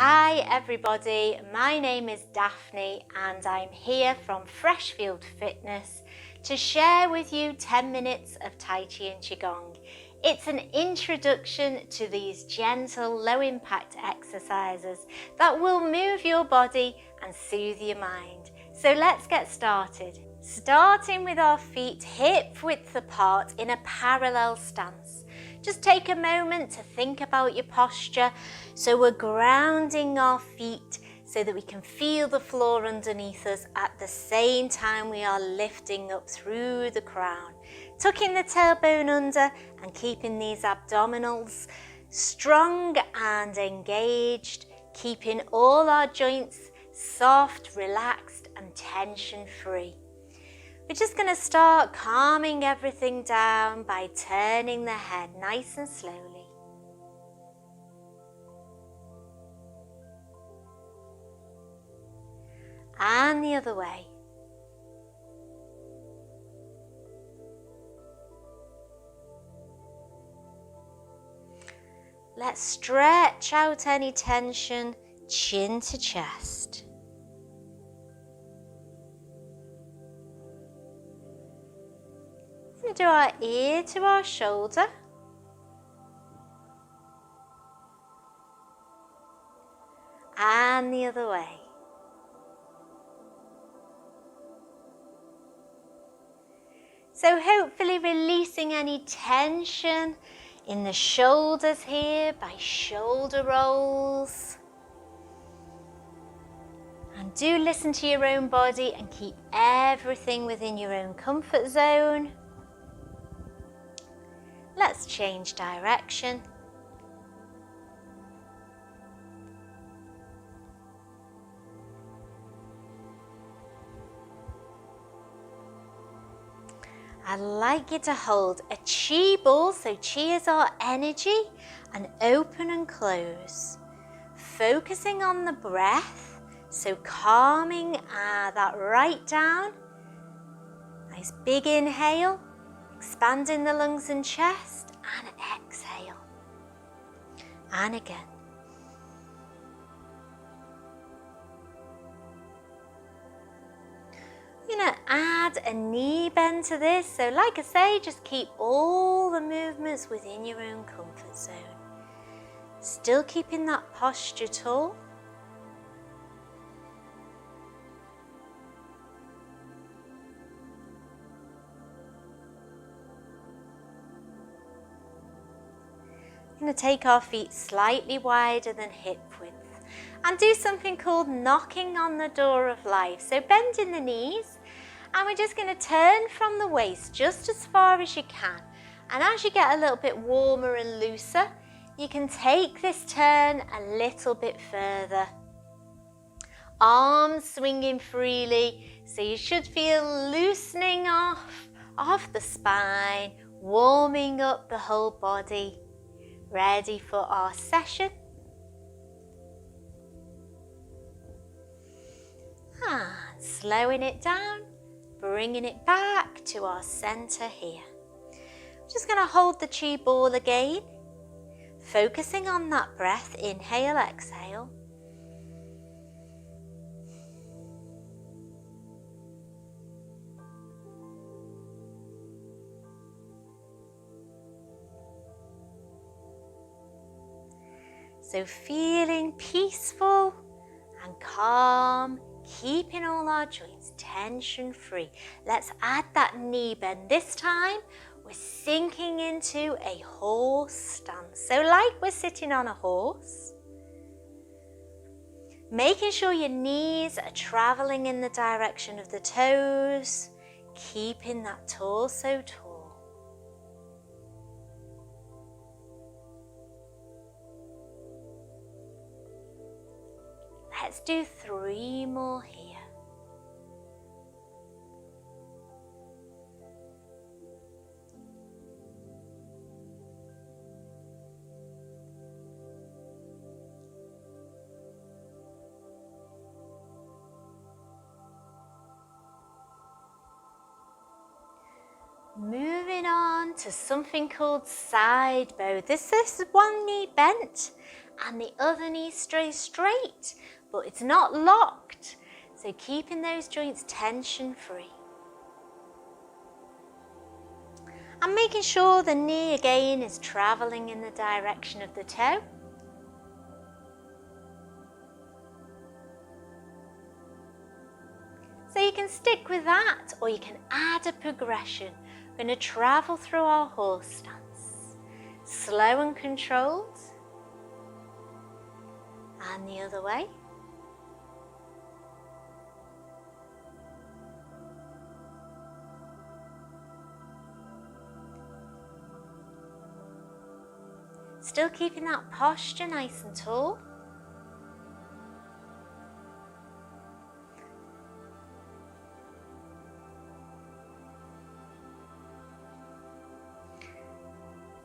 Hi everybody, my name is Daphne and I'm here from Freshfield Fitness to share with you 10 minutes of Tai Chi and QiGong. It's an introduction to these gentle, low impact exercises that will move your body and soothe your mind. So let's get started. Starting with our feet hip width apart in a parallel stance. Just take a moment to think about your posture. So we're grounding our feet so that we can feel the floor underneath us at the same time we are lifting up through the crown. Tucking the tailbone under and keeping these abdominals strong and engaged, keeping all our joints soft, relaxed and tension free. We're just going to start calming everything down by turning the head nice and slowly. And the other way. Let's stretch out any tension, chin to chest. We're going to do our ear to our shoulder. And the other way. So hopefully releasing any tension in the shoulders here by shoulder rolls. And do listen to your own body and keep everything within your own comfort zone. Let's change direction. I'd like you to hold a Chi ball, so Chi is our energy, and open and close. Focusing on the breath, so calming that right down. Nice big inhale, expanding the lungs and chest, and exhale. And again. I'm going to add a knee bend to this, so like I say, just keep all the movements within your own comfort zone. Still keeping that posture tall. We're going to take our feet slightly wider than hip width and do something called knocking on the door of life. So bending the knees, and we're just going to turn from the waist just as far as you can. And as you get a little bit warmer and looser, you can take this turn a little bit further. Arms swinging freely, so you should feel loosening off the spine, warming up the whole body. Ready for our session. And slowing it down, bringing it back to our center here. Just going to hold the Chi ball again, focusing on that breath. Inhale, exhale. So feeling peaceful and calm, keeping all our joints tension free. Let's add that knee bend. This time we're sinking into a horse stance. So like we're sitting on a horse. Making sure your knees are traveling in the direction of the toes, keeping that torso tall. Let's do 3 more here. Moving on to something called side bow. This is one knee bent and the other knee stays straight, but it's not locked. So keeping those joints tension free. And making sure the knee again is traveling in the direction of the toe. So you can stick with that, or you can add a progression. We're going to travel through our horse stance. Slow and controlled. And the other way. Still keeping that posture nice and tall.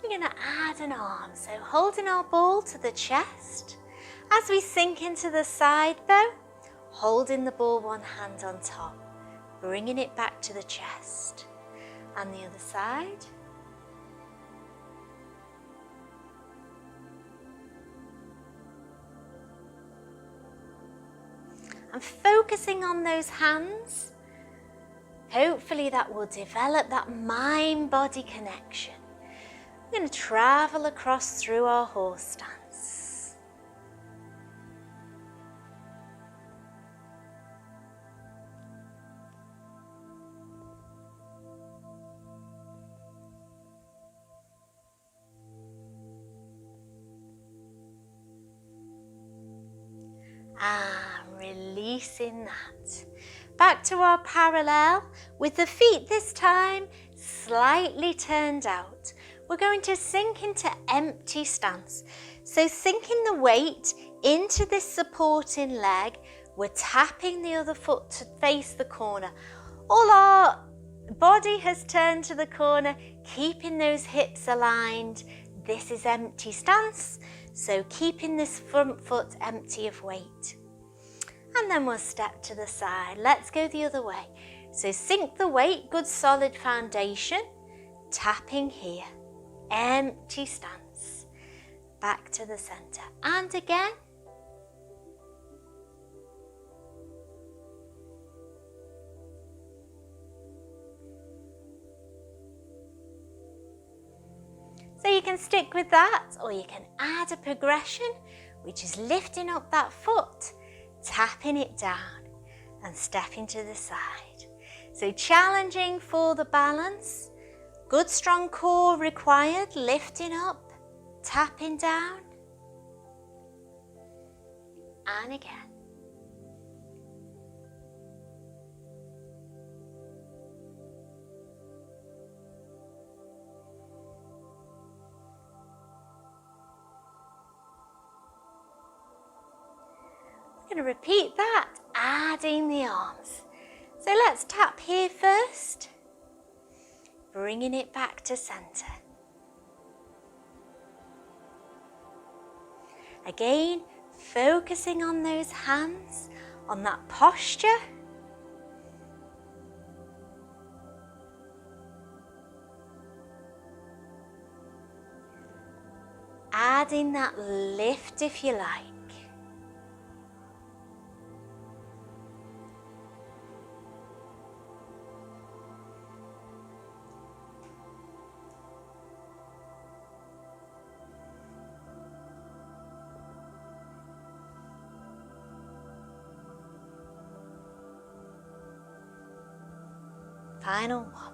We're going to add an arm, so holding our ball to the chest. As we sink into the side bow, holding the ball one hand on top, bringing it back to the chest. And the other side. And focusing on those hands, hopefully that will develop that mind-body connection. We're going to travel across through our horse stance. And releasing that. Back to our parallel with the feet this time slightly turned out. We're going to sink into empty stance. So sinking the weight into this supporting leg, we're tapping the other foot to face the corner. All our body has turned to the corner, keeping those hips aligned. This is empty stance, so keeping this front foot empty of weight. And then we'll step to the side. Let's go the other way. So sink the weight, good solid foundation, tapping here. Empty stance, back to the center, and again. So you can stick with that, or you can add a progression, which is lifting up that foot, tapping it down, and stepping to the side. So challenging for the balance. Good strong core required, lifting up, tapping down, and again. We're going to repeat that, adding the arms. So let's tap here first. Bringing it back to center. Again, focusing on those hands, on that posture. Adding that lift if you like. Final one.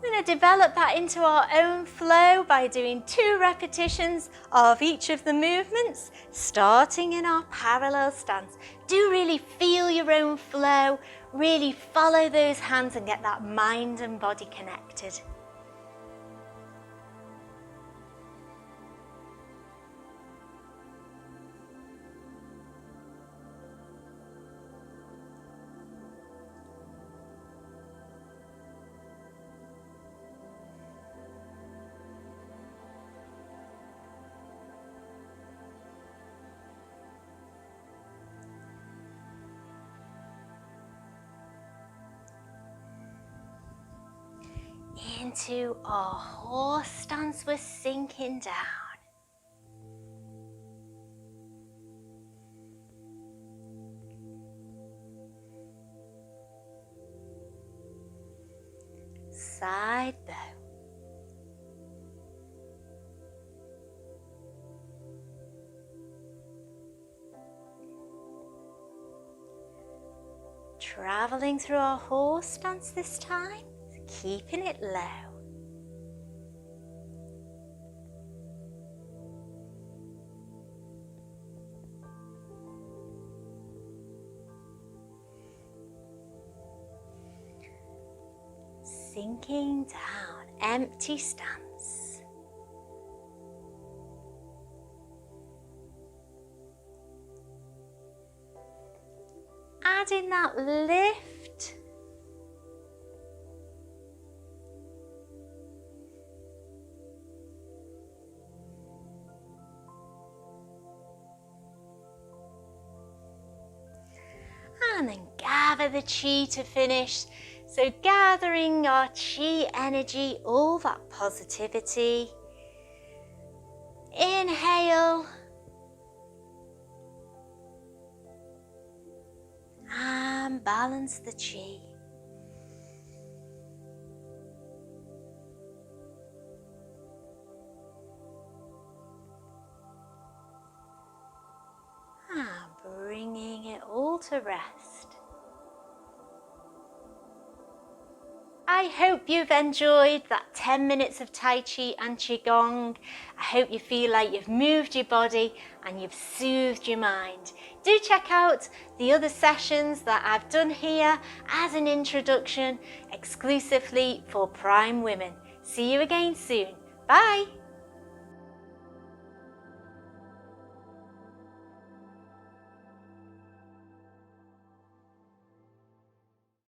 We're going to develop that into our own flow by doing 2 repetitions of each of the movements, starting in our parallel stance. Do really feel your own flow, really follow those hands and get that mind and body connected. into our horse stance. We're sinking down. Side bow. Travelling through our horse stance this time, keeping it low. Sinking down, empty stance. Adding that lift. And then gather the chi to finish. So gathering our chi energy, all that positivity. Inhale. And balance the chi. And bringing it all to rest. I hope you've enjoyed that 10 minutes of Tai Chi and Qigong. I hope you feel like you've moved your body and you've soothed your mind. Do check out the other sessions that I've done here as an introduction exclusively for Prime women. See you again soon. Bye.